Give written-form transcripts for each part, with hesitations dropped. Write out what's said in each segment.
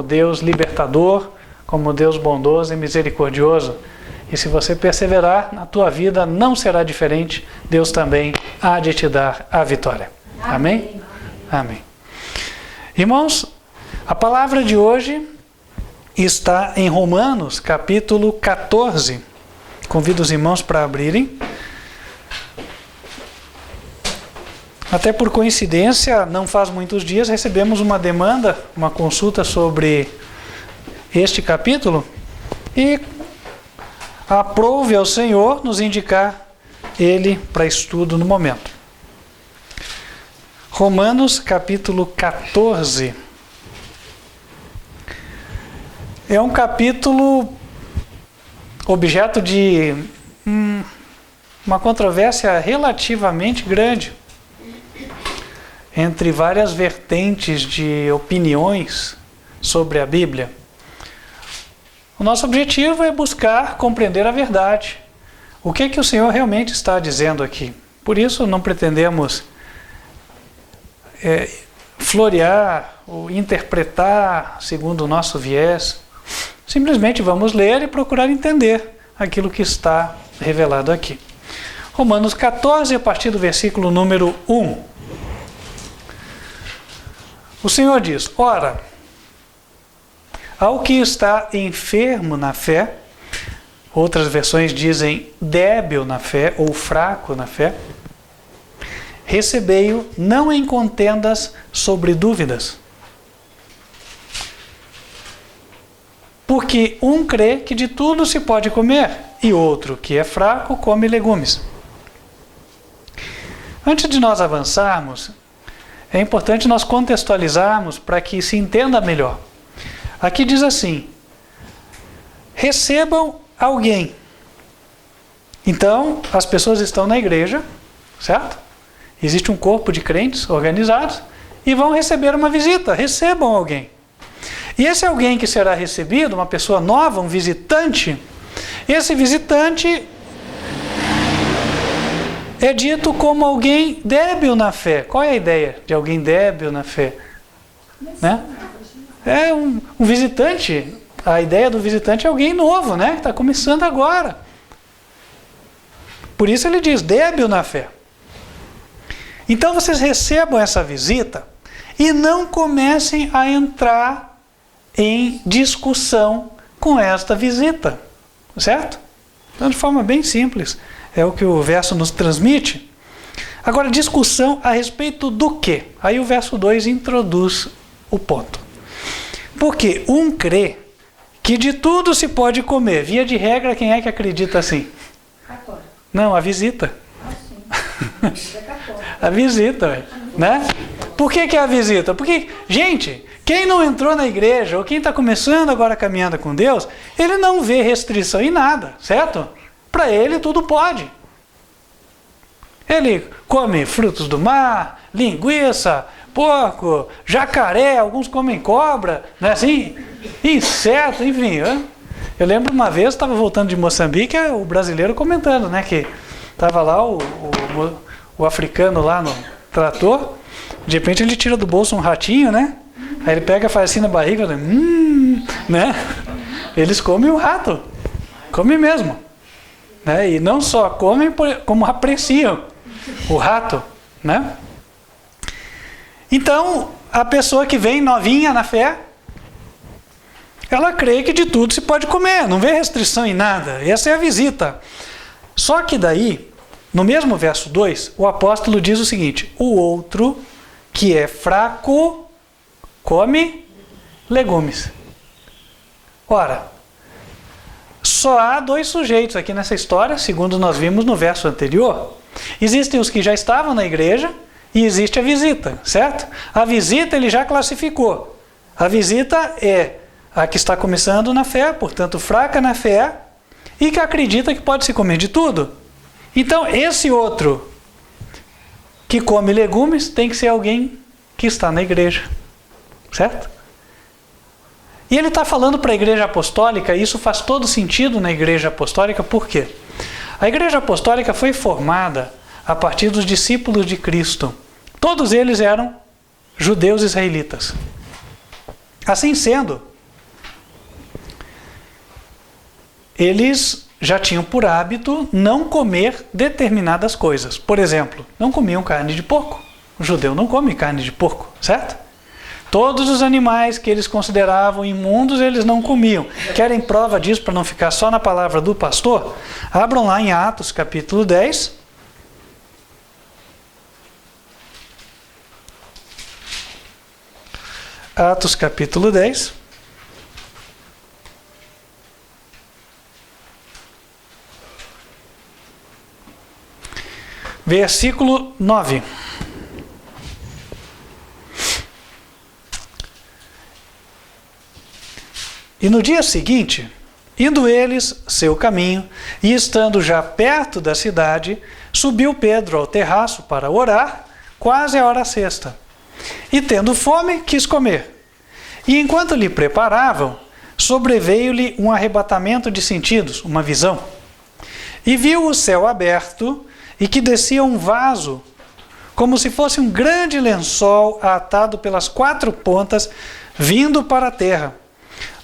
Deus libertador, como Deus bondoso e misericordioso. E se você perseverar, na tua vida não será diferente. Deus também há de te dar a vitória. Amém? Amém. Irmãos, a palavra de hoje está em Romanos, capítulo 14. Convido os irmãos para abrirem. Até por coincidência, não faz muitos dias, recebemos uma demanda, uma consulta sobre este capítulo e aprove ao Senhor nos indicar ele para estudo no momento. Romanos, capítulo 14. É um capítulo objeto de uma controvérsia relativamente grande entre várias vertentes de opiniões sobre a Bíblia. O nosso objetivo é buscar compreender a verdade. O que o Senhor realmente está dizendo aqui. Por isso não pretendemos florear ou interpretar segundo o nosso viés. Simplesmente vamos ler e procurar entender aquilo que está revelado aqui. Romanos 14, a partir do versículo número 1. O Senhor diz: ora, ao que está enfermo na fé, outras versões dizem débil na fé ou fraco na fé, recebei-o não em contendas sobre dúvidas. Porque um crê que de tudo se pode comer, e outro, que é fraco, come legumes. Antes de nós avançarmos, é importante nós contextualizarmos para que se entenda melhor. Aqui diz assim: recebam alguém. Então, as pessoas estão na igreja, certo? Existe um corpo de crentes organizados e vão receber uma visita. Recebam alguém. E esse alguém que será recebido, uma pessoa nova, um visitante, esse visitante é dito como alguém débil na fé. Qual é a ideia de alguém débil na fé? Né? É um visitante. A ideia do visitante é alguém novo, né? Que está começando agora. Por isso ele diz, débil na fé. Então vocês recebam essa visita e não comecem a entrar em discussão com esta visita. Certo? Então, de forma bem simples. É o que o verso nos transmite. Agora, discussão a respeito do quê? Aí o verso 2 introduz o ponto. Porque um crê que de tudo se pode comer. Via de regra, quem é que acredita assim? Católico. Não, a visita. Ah, sim. É católico. A visita, né? Por que é a visita? Porque, gente, quem não entrou na igreja, ou quem está começando agora a caminhada com Deus, ele não vê restrição em nada, certo? Para ele tudo pode. Ele come frutos do mar, linguiça, porco, jacaré, alguns comem cobra, né, assim, inseto, enfim. Eu lembro uma vez, estava voltando de Moçambique, o brasileiro comentando, né, que estava lá o africano lá no trator, de repente ele tira do bolso um ratinho, né? Aí ele pega, faz assim na barriga, né? Eles comem o rato, comem mesmo. Né? E não só comem, como apreciam o rato, né? Então, a pessoa que vem novinha na fé, ela crê que de tudo se pode comer, não vê restrição em nada. Essa é a visita. Só que daí, no mesmo verso 2, o apóstolo diz o seguinte: o outro, que é fraco, come legumes. Ora, só há dois sujeitos aqui nessa história, segundo nós vimos no verso anterior. Existem os que já estavam na igreja e existe a visita, certo? A visita ele já classificou. A visita é a que está começando na fé, portanto fraca na fé, e que acredita que pode se comer de tudo. Então esse outro que come legumes tem que ser alguém que está na igreja, certo? E ele está falando para a igreja apostólica, e isso faz todo sentido na igreja apostólica, por quê? A igreja apostólica foi formada a partir dos discípulos de Cristo. Todos eles eram judeus israelitas. Assim sendo, eles já tinham por hábito não comer determinadas coisas. Por exemplo, não comiam carne de porco. O judeu não come carne de porco, certo? Todos os animais que eles consideravam imundos, eles não comiam. Querem prova disso para não ficar só na palavra do pastor? Abram lá em Atos, capítulo 10. Atos, capítulo 10. Versículo 9. E no dia seguinte, indo eles seu caminho, e estando já perto da cidade, subiu Pedro ao terraço para orar, quase a hora sexta. E tendo fome, quis comer. E enquanto lhe preparavam, sobreveio-lhe um arrebatamento de sentidos, uma visão. E viu o céu aberto, e que descia um vaso, como se fosse um grande lençol atado pelas 4 pontas, vindo para a terra,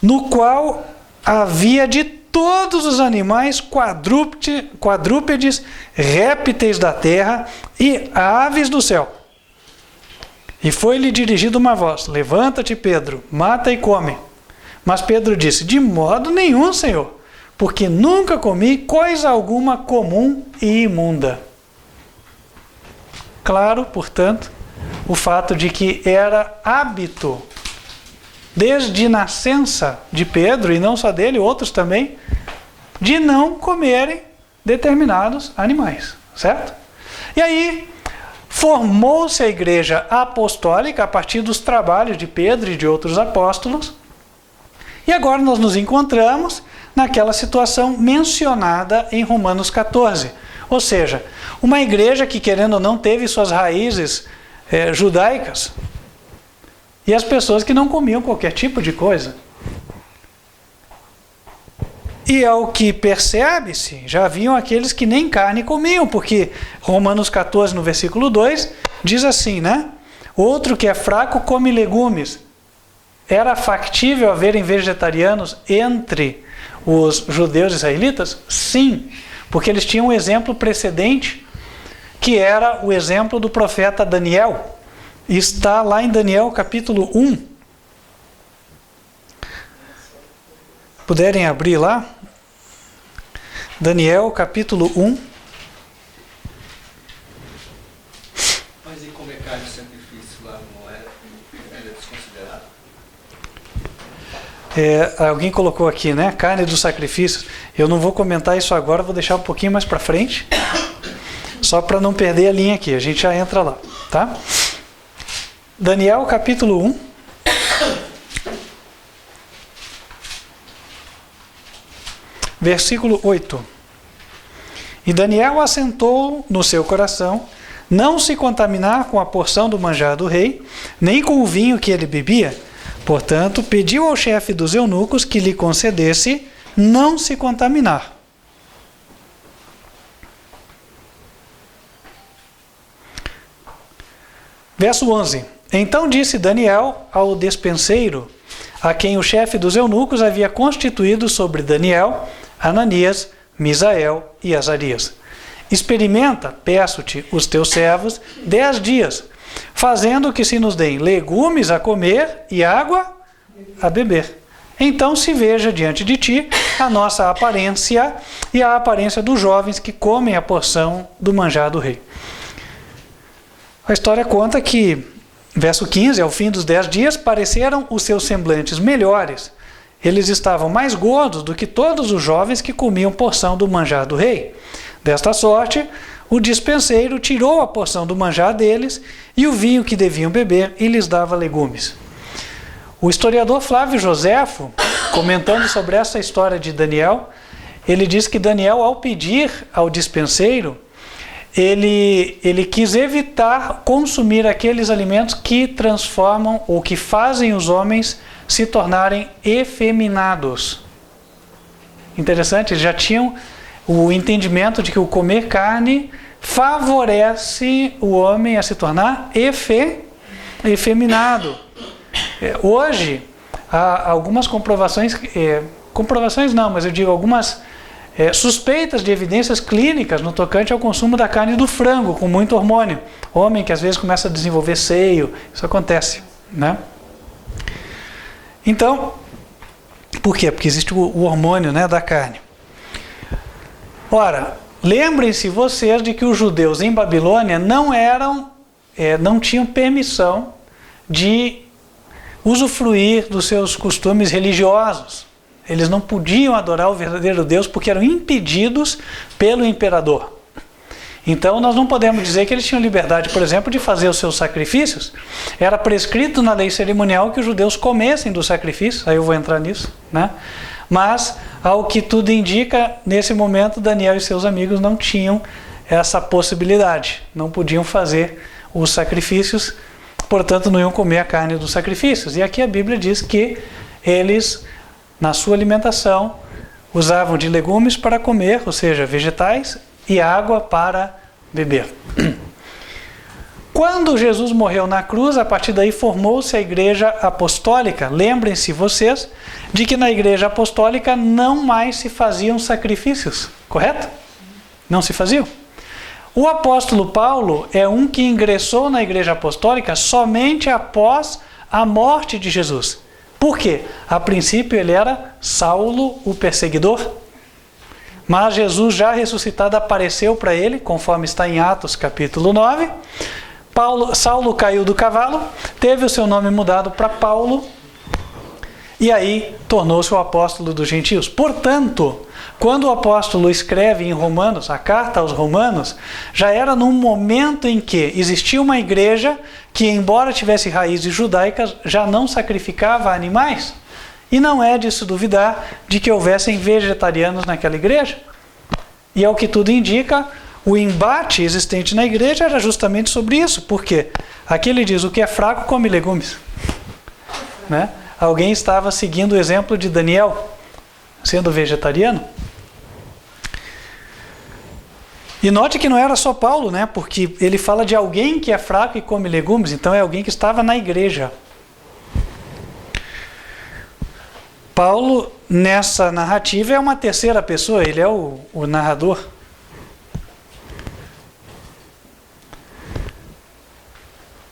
no qual havia de todos os animais quadrúpedes, répteis da terra e aves do céu. E foi-lhe dirigida uma voz: levanta-te, Pedro, mata e come. Mas Pedro disse: de modo nenhum, Senhor, porque nunca comi coisa alguma comum e imunda. Claro, portanto, o fato de que era hábito, desde nascença de Pedro, e não só dele, outros também, de não comerem determinados animais, certo? E aí, formou-se a igreja apostólica a partir dos trabalhos de Pedro e de outros apóstolos, e agora nós nos encontramos naquela situação mencionada em Romanos 14, ou seja, uma igreja que, querendo ou não, teve suas raízes judaicas, e as pessoas que não comiam qualquer tipo de coisa. E ao que percebe-se, já haviam aqueles que nem carne comiam, porque Romanos 14, no versículo 2, diz assim, né? Outro que é fraco come legumes. Era factível haverem vegetarianos entre os judeus israelitas? Sim, porque eles tinham um exemplo precedente, que era o exemplo do profeta Daniel. Está lá em Daniel capítulo 1. Puderem abrir lá? Daniel capítulo 1. Mas e comer carne de sacrifício lá não era desconsiderado? Alguém colocou aqui, né? Carne dos sacrifícios. Eu não vou comentar isso agora, vou deixar um pouquinho mais para frente. Só para não perder a linha aqui. A gente já entra lá, tá? Daniel capítulo 1. Versículo 8. E Daniel assentou no seu coração não se contaminar com a porção do manjar do rei, nem com o vinho que ele bebia. Portanto, pediu ao chefe dos eunucos que lhe concedesse não se contaminar. Verso 11. Então disse Daniel ao despenseiro, a quem o chefe dos eunucos havia constituído sobre Daniel, Ananias, Misael e Azarias: experimenta, peço-te, os teus servos 10 dias, fazendo que se nos deem legumes a comer e água a beber. Então se veja diante de ti a nossa aparência e a aparência dos jovens que comem a porção do manjar do rei. A história conta que, verso 15, ao fim dos 10 dias, pareceram os seus semblantes melhores. Eles estavam mais gordos do que todos os jovens que comiam porção do manjar do rei. Desta sorte, o despenseiro tirou a porção do manjar deles e o vinho que deviam beber e lhes dava legumes. O historiador Flávio Joséfo, comentando sobre essa história de Daniel, ele diz que Daniel, ao pedir ao despenseiro, ele quis evitar consumir aqueles alimentos que transformam ou que fazem os homens se tornarem efeminados. Interessante, eles já tinham o entendimento de que o comer carne favorece o homem a se tornar efeminado. Hoje, há algumas comprovações comprovações não, mas eu digo algumas suspeitas de evidências clínicas no tocante ao consumo da carne do frango, com muito hormônio. Homem que às vezes começa a desenvolver seio, isso acontece, né? Então, por quê? Porque existe o hormônio, né, da carne. Ora, lembrem-se vocês de que os judeus em Babilônia não tinham permissão de usufruir dos seus costumes religiosos. Eles não podiam adorar o verdadeiro Deus porque eram impedidos pelo imperador. Então nós não podemos dizer que eles tinham liberdade, por exemplo, de fazer os seus sacrifícios. Era prescrito na lei cerimonial que os judeus comessem dos sacrifícios, aí eu vou entrar nisso, né? Mas, ao que tudo indica, nesse momento Daniel e seus amigos não tinham essa possibilidade, não podiam fazer os sacrifícios, portanto não iam comer a carne dos sacrifícios. E aqui a Bíblia diz que eles, na sua alimentação, usavam de legumes para comer, ou seja, vegetais, e água para beber. Quando Jesus morreu na cruz, a partir daí formou-se a Igreja Apostólica. Lembrem-se vocês de que na Igreja Apostólica não mais se faziam sacrifícios, correto? Não se faziam. O apóstolo Paulo é um que ingressou na Igreja Apostólica somente após a morte de Jesus. Por quê? A princípio ele era Saulo, o perseguidor. Mas Jesus já ressuscitado apareceu para ele, conforme está em Atos capítulo 9. Saulo caiu do cavalo, teve o seu nome mudado para Paulo, e aí tornou-se o apóstolo dos gentios. Portanto, quando o apóstolo escreve em Romanos, a carta aos Romanos, já era num momento em que existia uma igreja que, embora tivesse raízes judaicas, já não sacrificava animais. E não é de se duvidar de que houvessem vegetarianos naquela igreja. E ao que tudo indica, o embate existente na igreja era justamente sobre isso. Por quê? Aqui ele diz, o que é fraco come legumes. Né? Alguém estava seguindo o exemplo de Daniel, sendo vegetariano. E note que não era só Paulo, né? Porque ele fala de alguém que é fraco e come legumes, então é alguém que estava na igreja. Paulo, nessa narrativa, é uma terceira pessoa, ele é o narrador.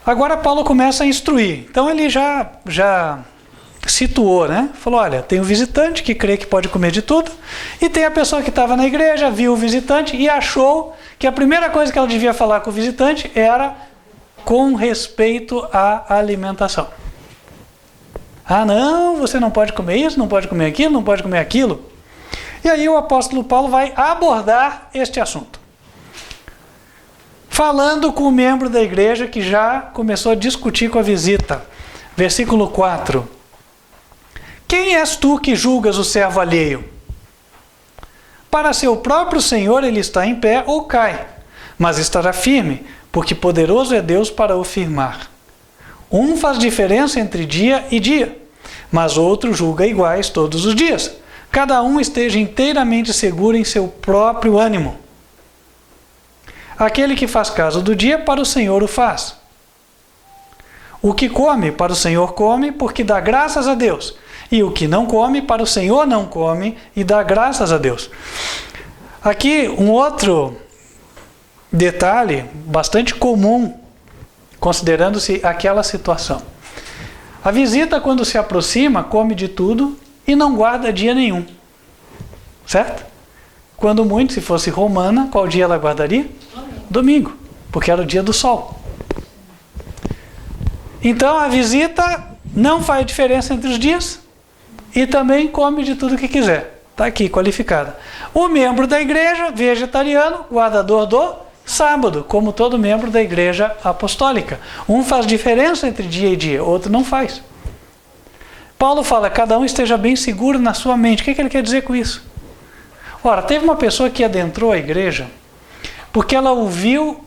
Agora Paulo começa a instruir. Então ele já situou, né? Falou, olha, tem o visitante que crê que pode comer de tudo, e tem a pessoa que estava na igreja, viu o visitante e achou que a primeira coisa que ela devia falar com o visitante era com respeito à alimentação. Ah, não, você não pode comer isso, não pode comer aquilo, não pode comer aquilo. E aí o apóstolo Paulo vai abordar este assunto. Falando com o membro da igreja que já começou a discutir com a visita. Versículo 4. Quem és tu que julgas o servo alheio? Para seu próprio Senhor ele está em pé ou cai, mas estará firme, porque poderoso é Deus para o firmar. Um faz diferença entre dia e dia, mas outro julga iguais todos os dias. Cada um esteja inteiramente seguro em seu próprio ânimo. Aquele que faz caso do dia, para o Senhor o faz. O que come, para o Senhor come, porque dá graças a Deus. E o que não come, para o Senhor não come, e dá graças a Deus. Aqui um outro detalhe bastante comum, considerando-se aquela situação. A visita, quando se aproxima, come de tudo e não guarda dia nenhum. Certo? Quando muito, se fosse romana, qual dia ela guardaria? Domingo, porque era o dia do sol. Então a visita não faz diferença entre os dias e também come de tudo que quiser. Está aqui, qualificada. O membro da igreja, vegetariano, guardador do sábado, como todo membro da igreja apostólica. Um faz diferença entre dia e dia, outro não faz. Paulo fala, cada um esteja bem seguro na sua mente. O que ele quer dizer com isso? Ora, teve uma pessoa que adentrou a igreja porque ela ouviu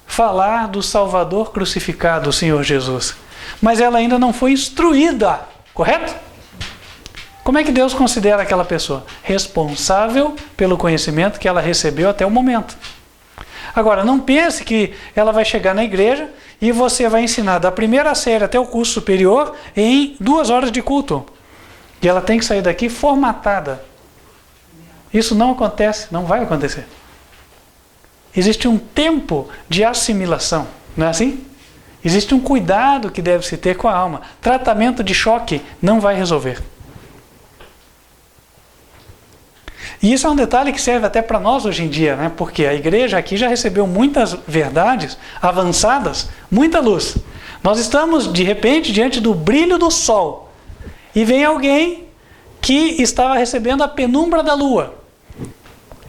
falar do Salvador crucificado, o Senhor Jesus. Mas ela ainda não foi instruída, correto? Como é que Deus considera aquela pessoa? Responsável pelo conhecimento que ela recebeu até o momento. Agora, não pense que ela vai chegar na igreja e você vai ensinar da primeira série até o curso superior em 2 horas de culto. E ela tem que sair daqui formatada. Isso não acontece, não vai acontecer. Existe um tempo de assimilação, não é assim? Existe um cuidado que deve se ter com a alma. Tratamento de choque não vai resolver. E isso é um detalhe que serve até para nós hoje em dia, né? Porque a igreja aqui já recebeu muitas verdades avançadas, muita luz. Nós estamos, de repente, diante do brilho do sol. E vem alguém que estava recebendo a penumbra da lua.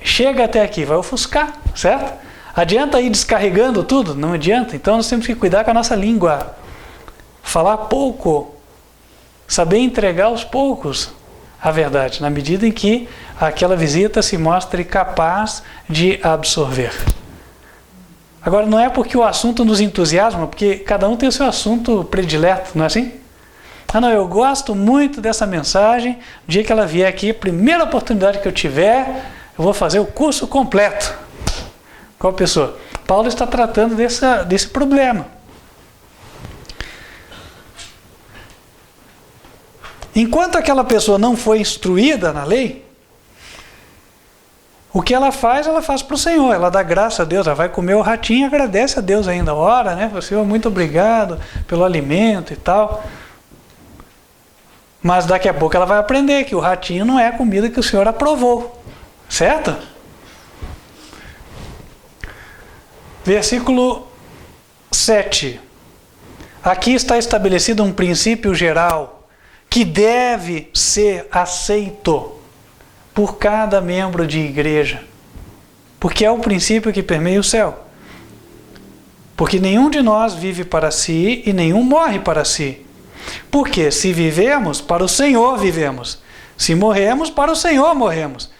Chega até aqui, vai ofuscar, certo? Adianta ir descarregando tudo? Não adianta. Então nós temos que cuidar com a nossa língua. Falar pouco. Saber entregar aos poucos a verdade, na medida em que aquela visita se mostre capaz de absorver. Agora, não é porque o assunto nos entusiasma, porque cada um tem o seu assunto predileto, não é assim? Ah, não, eu gosto muito dessa mensagem. O dia que ela vier aqui, primeira oportunidade que eu tiver, eu vou fazer o curso completo. Qual pessoa? Paulo está tratando desse problema. Enquanto aquela pessoa não foi instruída na lei, o que ela faz para o Senhor. Ela dá graça a Deus, ela vai comer o ratinho e agradece a Deus ainda. Ora, né? Senhor, muito obrigado pelo alimento e tal. Mas daqui a pouco ela vai aprender que o ratinho não é a comida que o Senhor aprovou. Certo? Versículo 7. Aqui está estabelecido um princípio geral que deve ser aceito por cada membro de igreja, porque é o princípio que permeia o céu. Porque nenhum de nós vive para si e nenhum morre para si. Porque se vivemos, para o Senhor vivemos. Se morremos, para o Senhor morremos.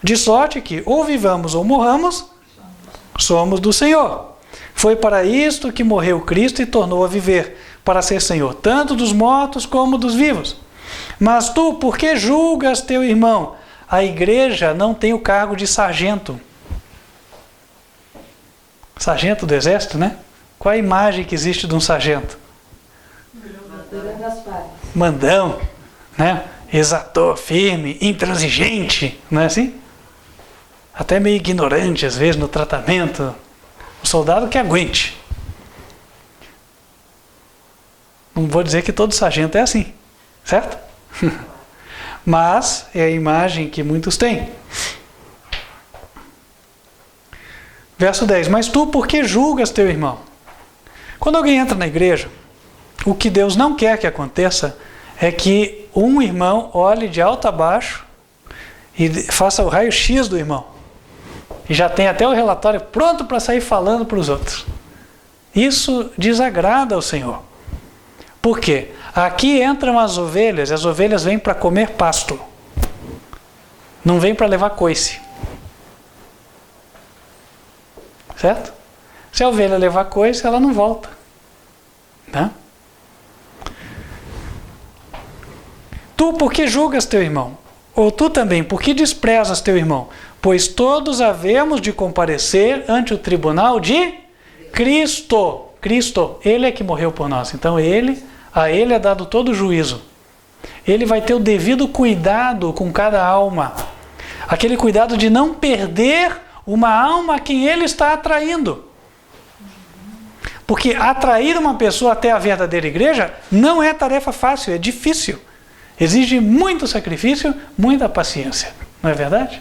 De sorte que ou vivamos ou morramos, somos do Senhor. Foi para isto que morreu Cristo e tornou a viver, para ser Senhor, tanto dos mortos como dos vivos. Mas tu, por que julgas teu irmão? A igreja não tem o cargo de sargento. Sargento do exército, né? Qual a imagem que existe de um sargento? Mandão, né? Exator, firme, intransigente, não é assim? Até meio ignorante, às vezes, no tratamento. O soldado que aguente. Não vou dizer que todo sargento é assim, certo? Mas é a imagem que muitos têm. Verso 10. Mas tu, por que julgas teu irmão? Quando alguém entra na igreja, o que Deus não quer que aconteça é que um irmão olhe de alto a baixo e faça o raio-x do irmão. E já tem até o relatório pronto para sair falando para os outros. Isso desagrada ao Senhor. Por quê? Aqui entram as ovelhas, e as ovelhas vêm para comer pasto. Não vêm para levar coice. Certo? Se a ovelha levar coice, ela não volta. Né? Tu, por que julgas teu irmão? Ou tu também, por que desprezas teu irmão? Pois todos havemos de comparecer ante o tribunal de Cristo. Cristo, Ele é que morreu por nós. Então a Ele é dado todo o juízo. Ele vai ter o devido cuidado com cada alma. Aquele cuidado de não perder uma alma a quem Ele está atraindo. Porque atrair uma pessoa até a verdadeira igreja não é tarefa fácil, é difícil. Exige muito sacrifício, muita paciência. Não é verdade?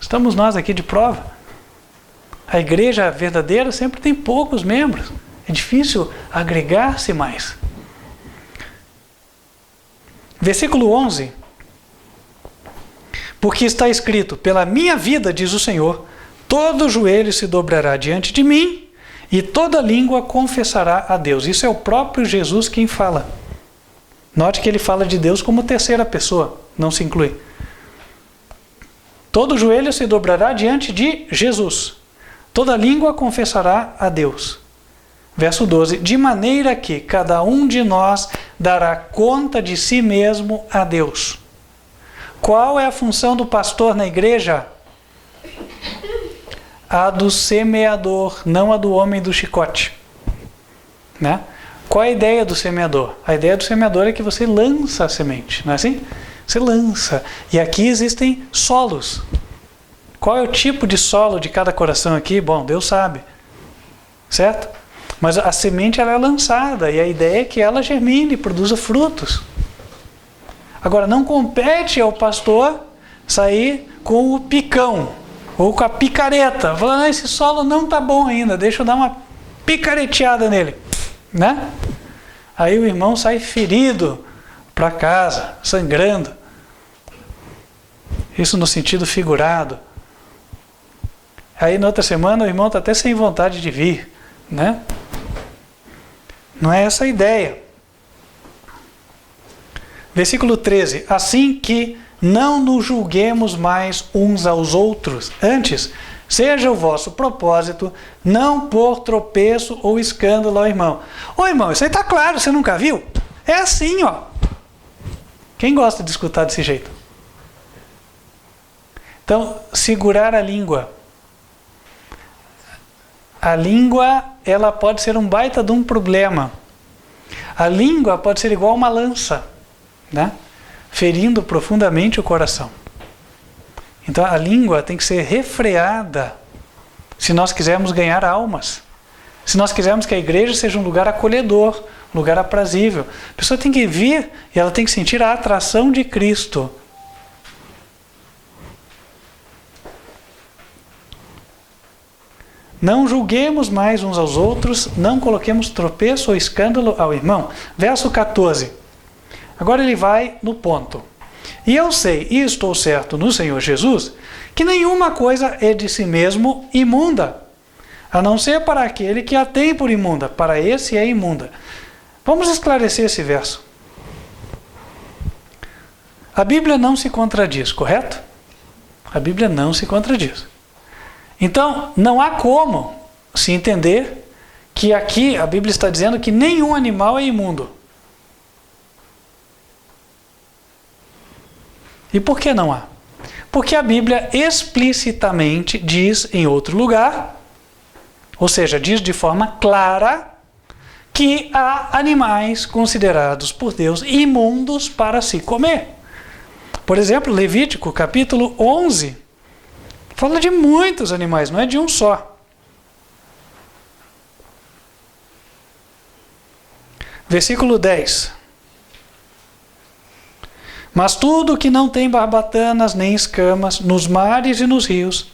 Estamos nós aqui de prova. A igreja verdadeira sempre tem poucos membros. É difícil agregar-se mais. Versículo 11. Porque está escrito, pela minha vida, diz o Senhor, todo joelho se dobrará diante de mim e toda língua confessará a Deus. Isso é o próprio Jesus quem fala. Note que ele fala de Deus como terceira pessoa, não se inclui. Todo joelho se dobrará diante de Jesus. Toda língua confessará a Deus. Verso 12. De maneira que cada um de nós dará conta de si mesmo a Deus. Qual é a função do pastor na igreja? A do semeador, não a do homem do chicote. Né? Qual é a ideia do semeador? A ideia do semeador é que você lança a semente, não é assim? Você lança. E aqui existem solos. Qual é o tipo de solo de cada coração aqui? Bom, Deus sabe. Certo? Mas a semente ela é lançada e a ideia é que ela germine, produza frutos. Agora, não compete ao pastor sair com o picão ou com a picareta, falando, esse solo não está bom ainda, deixa eu dar uma picareteada nele. Né? Aí o irmão sai ferido para casa, sangrando. Isso no sentido figurado. Aí na outra semana o irmão está até sem vontade de vir. Né? Não é essa a ideia. Versículo 13. Assim que não nos julguemos mais uns aos outros. Antes, seja o vosso propósito não pôr tropeço ou escândalo ao irmão. Ô irmão, isso aí está claro, você nunca viu? É assim, ó. Quem gosta de escutar desse jeito? Então, segurar a língua. A língua, ela pode ser um baita de um problema. A língua pode ser igual uma lança, né? Ferindo profundamente o coração. Então a língua tem que ser refreada se nós quisermos ganhar almas. Se nós quisermos que a igreja seja um lugar acolhedor, um lugar aprazível. A pessoa tem que vir e ela tem que sentir a atração de Cristo. Não julguemos mais uns aos outros, não coloquemos tropeço ou escândalo ao irmão. Verso 14. Agora ele vai no ponto. E eu sei, e estou certo no Senhor Jesus, que nenhuma coisa é de si mesmo imunda, a não ser para aquele que a tem por imunda, para esse é imunda. Vamos esclarecer esse verso. A Bíblia não se contradiz, correto? A Bíblia não se contradiz. Então, não há como se entender que aqui a Bíblia está dizendo que nenhum animal é imundo. E por que não há? Porque a Bíblia explicitamente diz em outro lugar, ou seja, diz de forma clara, que há animais considerados por Deus imundos para se comer. Por exemplo, Levítico capítulo 11, fala de muitos animais, não é de um só. Versículo 10. Mas tudo que não tem barbatanas nem escamas, nos mares e nos rios,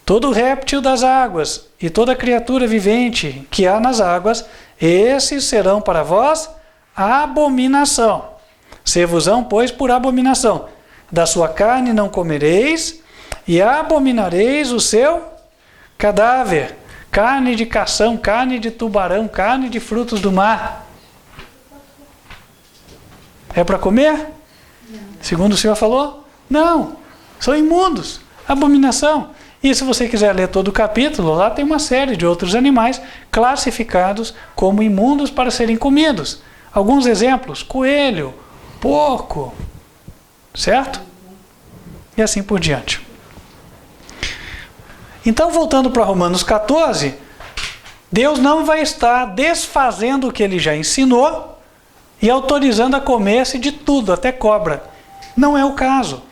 todo réptil das águas e toda criatura vivente que há nas águas, esses serão para vós abominação. Ser-vos-ão, pois, por abominação. Da sua carne não comereis, e abominareis o seu cadáver. Carne de cação, carne de tubarão, carne de frutos do mar. É para comer? Não. Segundo o Senhor falou? Não. São imundos. Abominação. E se você quiser ler todo o capítulo, lá tem uma série de outros animais classificados como imundos para serem comidos. Alguns exemplos: coelho, porco, certo? E assim por diante. Então, voltando para Romanos 14, Deus não vai estar desfazendo o que ele já ensinou e autorizando a comer-se de tudo, até cobra. Não é o caso.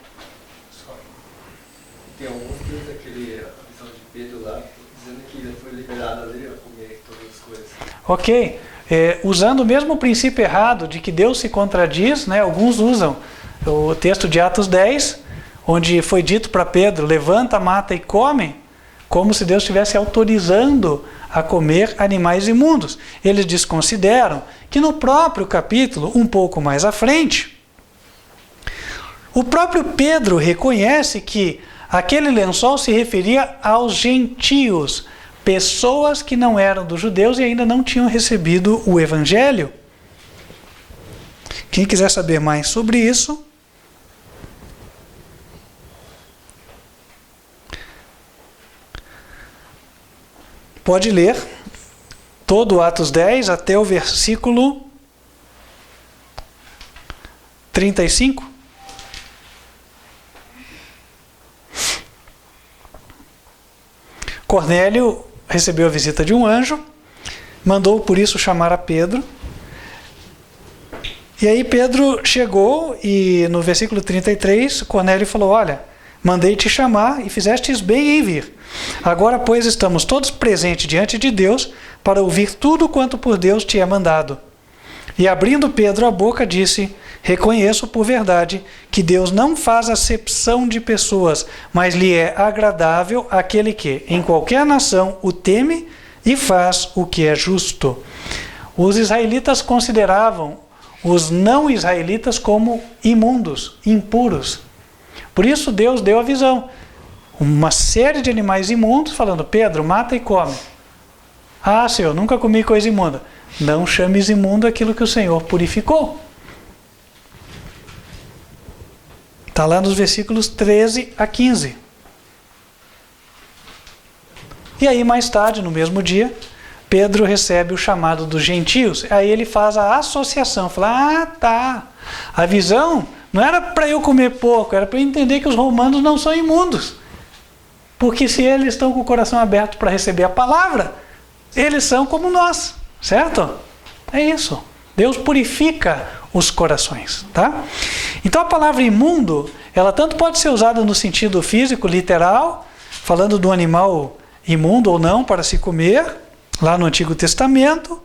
Tem alguns que daquele visão de Pedro lá, dizendo que ele foi liberado ali a comer todas as coisas. Ok. Usando o mesmo princípio errado de que Deus se contradiz, né? Alguns usam o texto de Atos 10, onde foi dito para Pedro, levanta, mata e come, como se Deus estivesse autorizando a comer animais imundos. Eles desconsideram que no próprio capítulo, um pouco mais à frente, o próprio Pedro reconhece que aquele lençol se referia aos gentios, pessoas que não eram dos judeus e ainda não tinham recebido o evangelho. Quem quiser saber mais sobre isso, pode ler todo o Atos 10 até o versículo 35. Cornélio recebeu a visita de um anjo mandou por isso chamar a Pedro. E aí Pedro chegou e no versículo 33, Cornélio falou: olha, mandei te chamar e fizestes bem em vir. Agora, pois, estamos todos presentes diante de Deus para ouvir tudo quanto por Deus te é mandado. E abrindo Pedro a boca, disse: reconheço por verdade que Deus não faz acepção de pessoas, mas lhe é agradável aquele que, em qualquer nação, o teme e faz o que é justo. Os israelitas consideravam os não israelitas como imundos, impuros. Por isso Deus deu a visão. Uma série de animais imundos, falando: Pedro, mata e come. Ah, Senhor, nunca comi coisa imunda. Não chames imundo aquilo que o Senhor purificou. Está lá nos versículos 13 a 15. E aí, mais tarde, no mesmo dia, Pedro recebe o chamado dos gentios. Aí ele faz a associação. Fala: ah, tá. A visão não era para eu comer porco, era para eu entender que os romanos não são imundos. Porque se eles estão com o coração aberto para receber a palavra, eles são como nós, certo? É isso. Deus purifica os corações, tá? Então a palavra imundo, ela tanto pode ser usada no sentido físico, literal, falando do animal imundo ou não para se comer, lá no Antigo Testamento,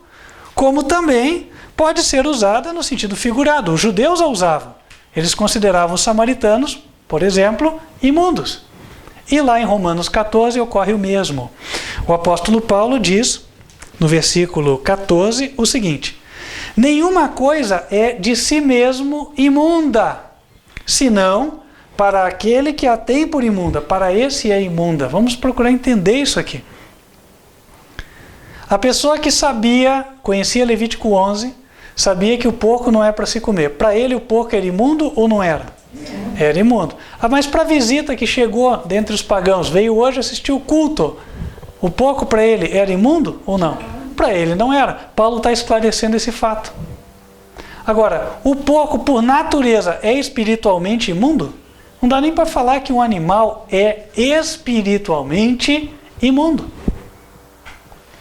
como também pode ser usada no sentido figurado. Os judeus a usavam. Eles consideravam os samaritanos, por exemplo, imundos. E lá em Romanos 14 ocorre o mesmo. O apóstolo Paulo diz, no versículo 14, o seguinte: nenhuma coisa é de si mesmo imunda, senão para aquele que a tem por imunda. Para esse é imunda. Vamos procurar entender isso aqui. A pessoa que conhecia Levítico 11, sabia que o porco não é para se comer. Para ele o porco era imundo ou não era? Era imundo. Ah, mas para a visita que chegou dentre os pagãos, veio hoje assistir o culto, o porco para ele era imundo ou não? Para ele não era. Paulo está esclarecendo esse fato. Agora, o porco por natureza é espiritualmente imundo? Não dá nem para falar que um animal é espiritualmente imundo.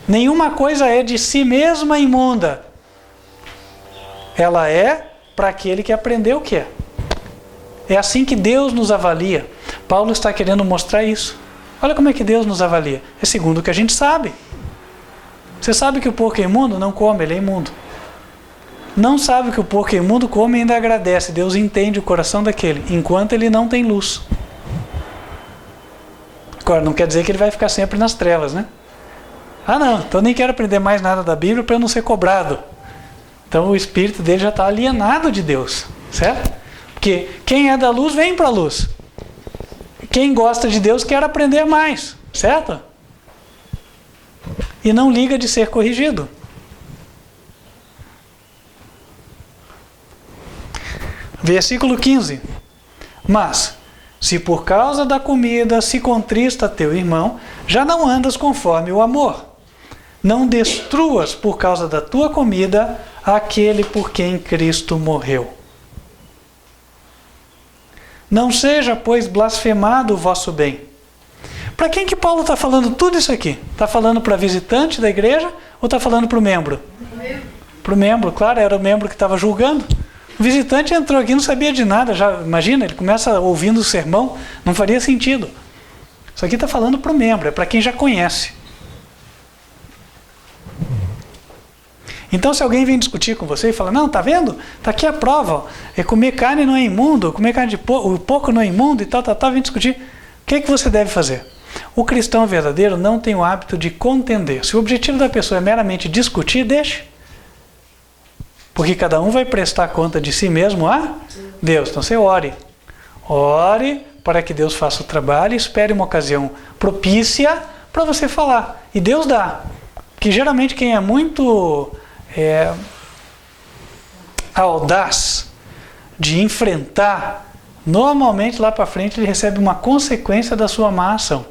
Nenhuma coisa é de si mesma imunda. Ela é para aquele que aprendeu o que é. É assim que Deus nos avalia. Paulo está querendo mostrar isso. Olha como é que Deus nos avalia. É segundo o que a gente sabe. Você sabe que o porco é imundo? Não come, ele é imundo. Não sabe que o porco é imundo? Come e ainda agradece. Deus entende o coração daquele, enquanto ele não tem luz. Agora, não quer dizer que ele vai ficar sempre nas trevas, né? Ah, não, então nem quero aprender mais nada da Bíblia para eu não ser cobrado. Então o espírito dele já está alienado de Deus, certo? Porque quem é da luz vem para a luz. Quem gosta de Deus quer aprender mais, certo? E não liga de ser corrigido. Versículo 15. Mas, se por causa da comida se contrista teu irmão, já não andas conforme o amor. Não destruas por causa da tua comida aquele por quem Cristo morreu. Não seja, pois, blasfemado o vosso bem. Para quem que Paulo está falando tudo isso aqui? Está falando para visitante da igreja ou está falando para o membro? Para o membro, claro, era o membro que estava julgando. O visitante entrou aqui e não sabia de nada. Já imagina, ele começa ouvindo o sermão, não faria sentido. Isso aqui está falando para o membro, é para quem já conhece. Então, se alguém vem discutir com você e fala: não, tá vendo? Está aqui a prova. Ó. É comer carne não é imundo, comer carne de porco, o porco não é imundo e tal, vem discutir. O que é que você deve fazer? O cristão verdadeiro não tem o hábito de contender. Se o objetivo da pessoa é meramente discutir, deixe. Porque cada um vai prestar conta de si mesmo a Deus. Então você ore. Ore para que Deus faça o trabalho e espere uma ocasião propícia para você falar. E Deus dá. Porque geralmente quem é muito audaz de enfrentar, normalmente lá para frente ele recebe uma consequência da sua má ação.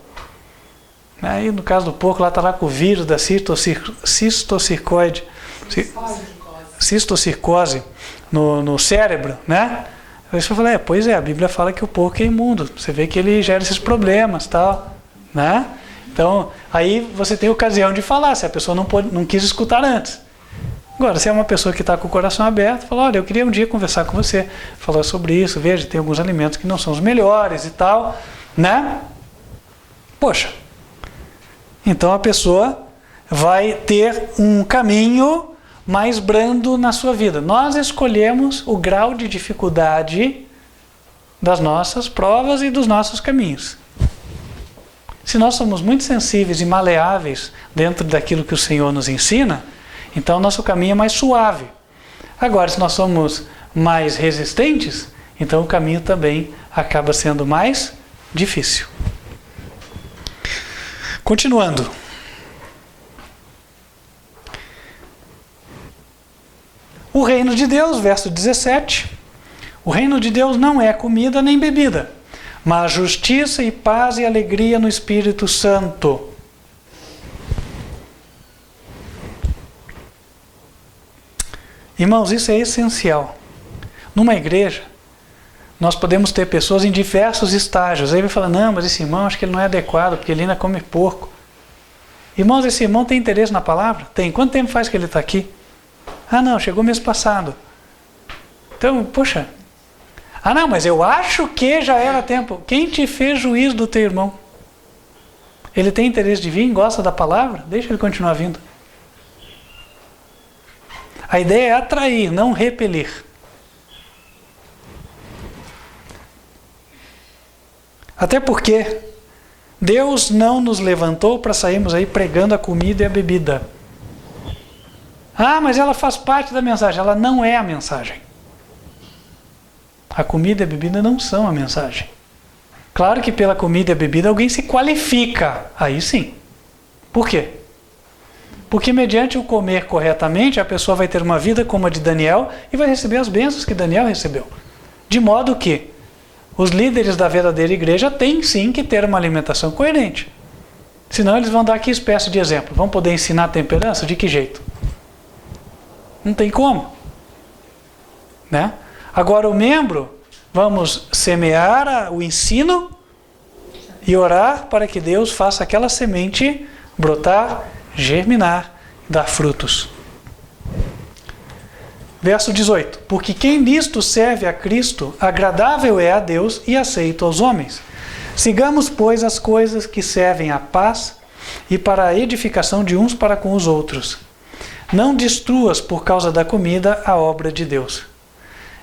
Aí no caso do porco, lá está lá com o vírus da cistocircose no cérebro, né? Aí você fala: pois é, a Bíblia fala que o porco é imundo. Você vê que ele gera esses problemas, tal, né? Então, aí você tem ocasião de falar, se a pessoa não quis escutar antes. Agora, se é uma pessoa que está com o coração aberto, fala, olha, eu queria um dia conversar com você, falar sobre isso, veja, tem alguns alimentos que não são os melhores e tal, né? Poxa, então a pessoa vai ter um caminho mais brando na sua vida. Nós escolhemos o grau de dificuldade das nossas provas e dos nossos caminhos. Se nós somos muito sensíveis e maleáveis dentro daquilo que o Senhor nos ensina, então nosso caminho é mais suave. Agora, se nós somos mais resistentes, então o caminho também acaba sendo mais difícil. Continuando. O reino de Deus, verso 17. O reino de Deus não é comida nem bebida, mas justiça e paz e alegria no Espírito Santo. Irmãos, isso é essencial. Numa igreja, nós podemos ter pessoas em diversos estágios. Aí vai falar, não, mas esse irmão acho que ele não é adequado, porque ele ainda come porco. Irmãos, esse irmão tem interesse na palavra? Tem. Quanto tempo faz que ele está aqui? Ah, não, chegou mês passado. Então, poxa. Ah, não, mas eu acho que já era tempo. Quem te fez juiz do teu irmão? Ele tem interesse de vir, gosta da palavra? Deixa ele continuar vindo. A ideia é atrair, não repelir. Até porque Deus não nos levantou para sairmos aí pregando a comida e a bebida. Ah, mas ela faz parte da mensagem. Ela não é a mensagem. A comida e a bebida não são a mensagem. Claro que pela comida e a bebida alguém se qualifica. Aí sim. Por quê? Porque mediante o comer corretamente, a pessoa vai ter uma vida como a de Daniel e vai receber as bênçãos que Daniel recebeu. De modo que os líderes da verdadeira igreja têm sim que ter uma alimentação coerente. Senão eles vão dar que espécie de exemplo? Vão poder ensinar a temperança? De que jeito? Não tem como. Né? Agora o membro, vamos semear o ensino e orar para que Deus faça aquela semente brotar, germinar, dar frutos. Verso 18. Porque quem nisto serve a Cristo, agradável é a Deus e aceito aos homens. Sigamos, pois, as coisas que servem à paz e para a edificação de uns para com os outros. Não destruas por causa da comida a obra de Deus.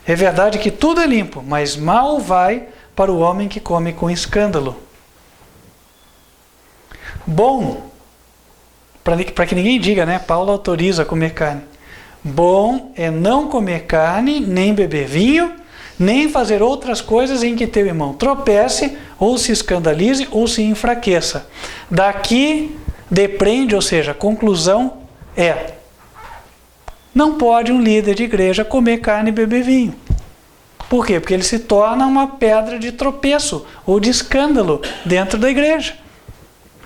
É verdade que tudo é limpo, mas mal vai para o homem que come com escândalo. Bom, para que ninguém diga, né? Paulo autoriza a comer carne. Bom é não comer carne, nem beber vinho, nem fazer outras coisas em que teu irmão tropece, ou se escandalize, ou se enfraqueça. Daqui depreende, ou seja, a conclusão é: não pode um líder de igreja comer carne e beber vinho. Por quê? Porque ele se torna uma pedra de tropeço ou de escândalo dentro da igreja.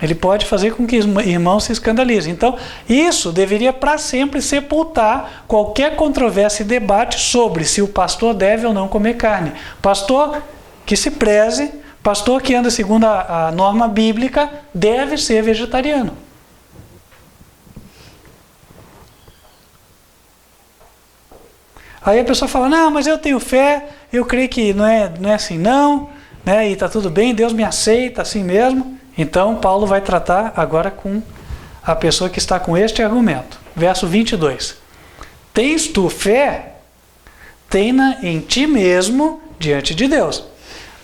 Ele pode fazer com que irmãos se escandalizem. Então, isso deveria para sempre sepultar qualquer controvérsia e debate sobre se o pastor deve ou não comer carne. Pastor que se preze, pastor que anda segundo a norma bíblica, deve ser vegetariano. Aí a pessoa fala, não, mas eu tenho fé, eu creio que não é assim não, né? E está tudo bem, Deus me aceita assim mesmo. Então, Paulo vai tratar agora com a pessoa que está com este argumento. Verso 22. Tens tu fé? Tenha em ti mesmo diante de Deus.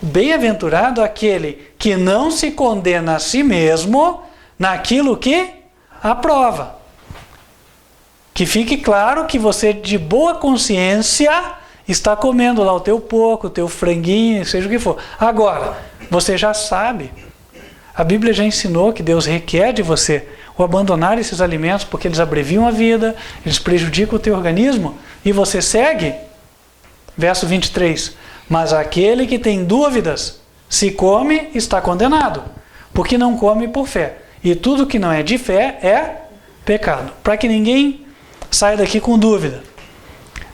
Bem-aventurado aquele que não se condena a si mesmo naquilo que aprova. Que fique claro que você, de boa consciência, está comendo lá o teu porco, o teu franguinho, seja o que for. Agora, você já sabe. A Bíblia já ensinou que Deus requer de você o abandonar esses alimentos porque eles abreviam a vida, eles prejudicam o teu organismo, e você segue. Verso 23. Mas aquele que tem dúvidas, se come, está condenado, porque não come por fé. E tudo que não é de fé é pecado. Para que ninguém saia daqui com dúvida.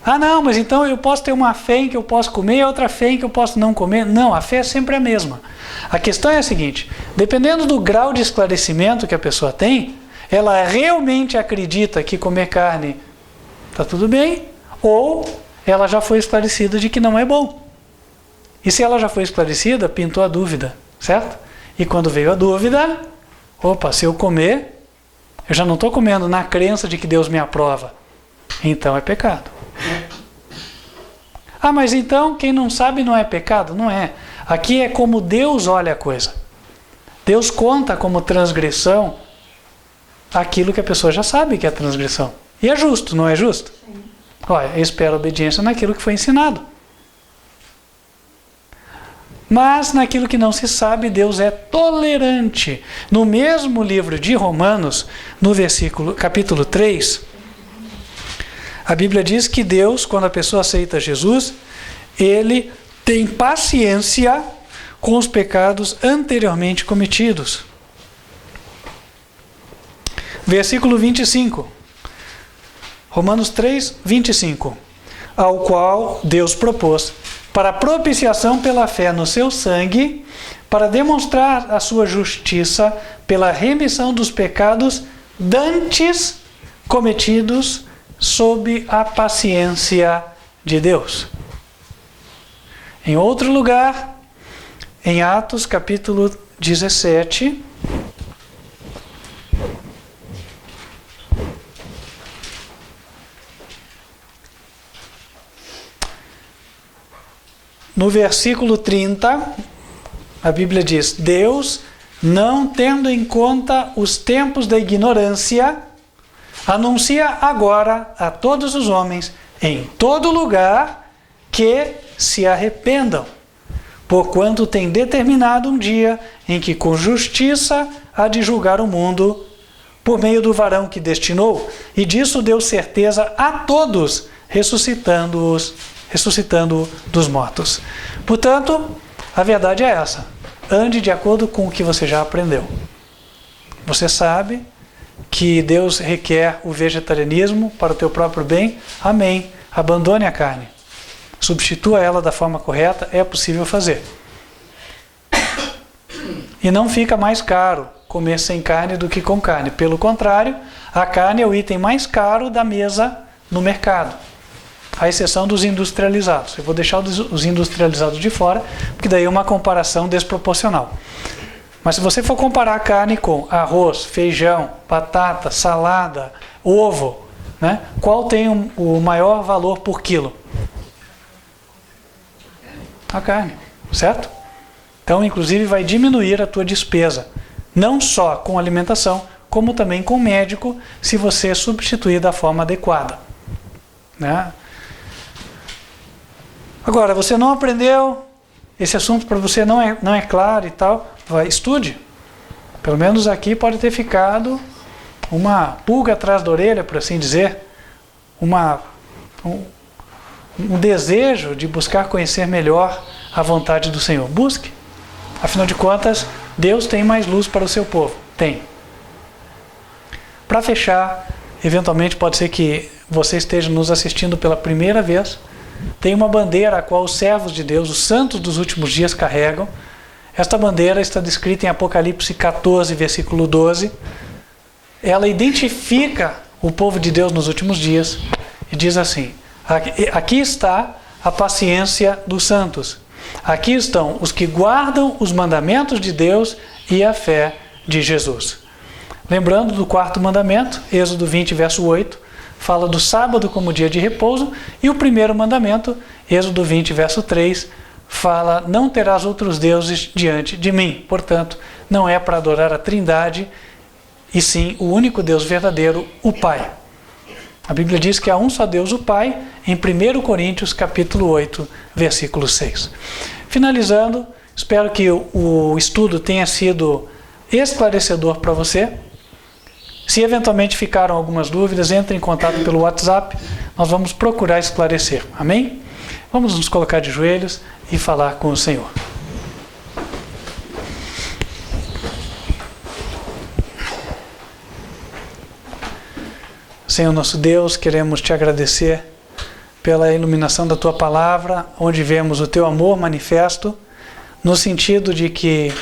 Ah, não, mas então eu posso ter uma fé em que eu posso comer e outra fé em que eu posso não comer. Não, a fé é sempre a mesma. A questão é a seguinte, dependendo do grau de esclarecimento que a pessoa tem, ela realmente acredita que comer carne está tudo bem, ou ela já foi esclarecida de que não é bom. E se ela já foi esclarecida, pintou a dúvida, certo? E quando veio a dúvida, opa, se eu comer, eu já não estou comendo na crença de que Deus me aprova. Então é pecado. Ah, mas então quem não sabe não é pecado? Não é. Aqui é como Deus olha a coisa. Deus conta como transgressão aquilo que a pessoa já sabe que é transgressão. E é justo, não é justo? Sim. Olha, espera obediência naquilo que foi ensinado. Mas naquilo que não se sabe, Deus é tolerante. No mesmo livro de Romanos, no capítulo 3, a Bíblia diz que Deus, quando a pessoa aceita Jesus, Ele tem paciência com os pecados anteriormente cometidos. Versículo 25. Romanos 3, 25. Ao qual Deus propôs, para propiciação pela fé no seu sangue, para demonstrar a sua justiça pela remissão dos pecados dantes cometidos sob a paciência de Deus. Em outro lugar, em Atos capítulo 17, no versículo 30, a Bíblia diz: Deus, não tendo em conta os tempos da ignorância, anuncia agora a todos os homens, em todo lugar, que se arrependam, porquanto tem determinado um dia em que com justiça há de julgar o mundo, por meio do varão que destinou, e disso deu certeza a todos, ressuscitando dos mortos. Portanto, a verdade é essa. Ande de acordo com o que você já aprendeu. Você sabe que Deus requer o vegetarianismo para o teu próprio bem? Amém. Abandone a carne. Substitua ela da forma correta, é possível fazer. E não fica mais caro comer sem carne do que com carne. Pelo contrário, a carne é o item mais caro da mesa no mercado, à exceção dos industrializados. Eu vou deixar os industrializados de fora, porque daí é uma comparação desproporcional. Mas se você for comparar a carne com arroz, feijão, batata, salada, ovo, né, qual tem o maior valor por quilo? A carne, certo? Então, inclusive, vai diminuir a tua despesa, não só com alimentação, como também com médico, se você substituir da forma adequada, né? Agora, você não aprendeu, esse assunto para você não é claro e tal, estude. Pelo menos aqui pode ter ficado uma pulga atrás da orelha, por assim dizer, um desejo de buscar conhecer melhor a vontade do Senhor. Busque. Afinal de contas, Deus tem mais luz para o seu povo. Tem. Para fechar, eventualmente pode ser que você esteja nos assistindo pela primeira vez. Tem uma bandeira a qual os servos de Deus, os santos dos últimos dias, carregam. Esta bandeira está descrita em Apocalipse 14, versículo 12. Ela identifica o povo de Deus nos últimos dias e diz assim: aqui está a paciência dos santos. Aqui estão os que guardam os mandamentos de Deus e a fé de Jesus. Lembrando do quarto mandamento, Êxodo 20, verso 8, fala do sábado como dia de repouso, e o primeiro mandamento, Êxodo 20, verso 3, fala: não terás outros deuses diante de mim. Portanto, não é para adorar a Trindade, e sim o único Deus verdadeiro, o Pai. A Bíblia diz que há um só Deus, o Pai, em 1 Coríntios capítulo 8, versículo 6. Finalizando, espero que o estudo tenha sido esclarecedor para você. Se eventualmente ficaram algumas dúvidas, entre em contato pelo WhatsApp, nós vamos procurar esclarecer. Amém? Vamos nos colocar de joelhos e falar com o Senhor. Senhor nosso Deus, queremos te agradecer pela iluminação da Tua Palavra, onde vemos o Teu amor manifesto, no sentido de que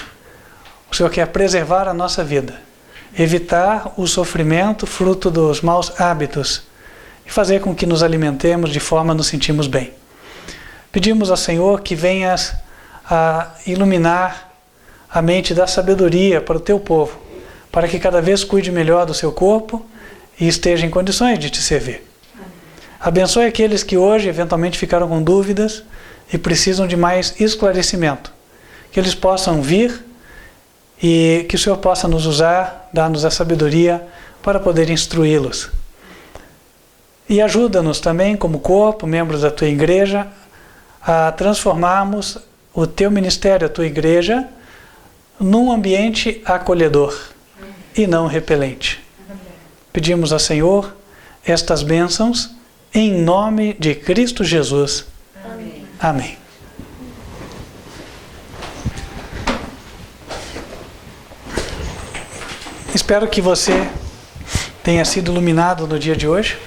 o Senhor quer preservar a nossa vida, evitar o sofrimento fruto dos maus hábitos e fazer com que nos alimentemos de forma a nos sentirmos bem. Pedimos ao Senhor que venhas a iluminar a mente da sabedoria para o Teu povo, para que cada vez cuide melhor do seu corpo e esteja em condições de Te servir. Abençoe aqueles que hoje eventualmente ficaram com dúvidas e precisam de mais esclarecimento. Que eles possam vir e que o Senhor possa nos usar, dar-nos a sabedoria para poder instruí-los. E ajuda-nos também, como corpo, membros da Tua igreja, a transformarmos o Teu ministério, a Tua igreja, num ambiente acolhedor e não repelente. Pedimos ao Senhor estas bênçãos em nome de Cristo Jesus. Amém. Amém. Espero que você tenha sido iluminado no dia de hoje.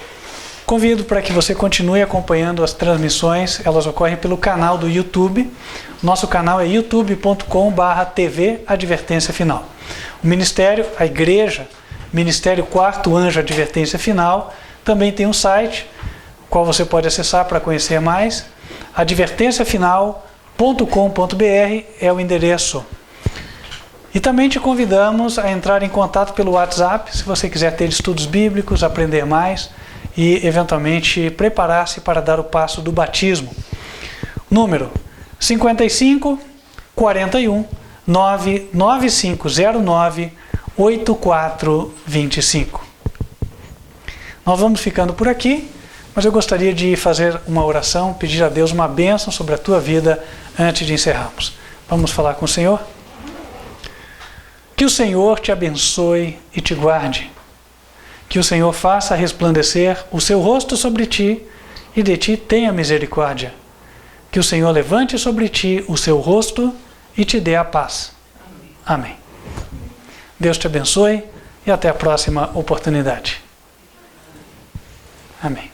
Convido para que você continue acompanhando as transmissões. Elas ocorrem pelo canal do YouTube. Nosso canal é youtube.com/TV Advertência Final. O Ministério, a Igreja, Ministério Quarto Anjo Advertência Final, também tem um site, o qual você pode acessar para conhecer mais. advertenciafinal.com.br é o endereço. E também te convidamos a entrar em contato pelo WhatsApp, se você quiser ter estudos bíblicos, aprender mais e, eventualmente, preparar-se para dar o passo do batismo. Número 55 41 99509 8425. Nós vamos ficando por aqui, mas eu gostaria de fazer uma oração, pedir a Deus uma bênção sobre a tua vida antes de encerrarmos. Vamos falar com o Senhor? Que o Senhor te abençoe e te guarde. Que o Senhor faça resplandecer o seu rosto sobre ti e de ti tenha misericórdia. Que o Senhor levante sobre ti o seu rosto e te dê a paz. Amém. Deus te abençoe e até a próxima oportunidade. Amém.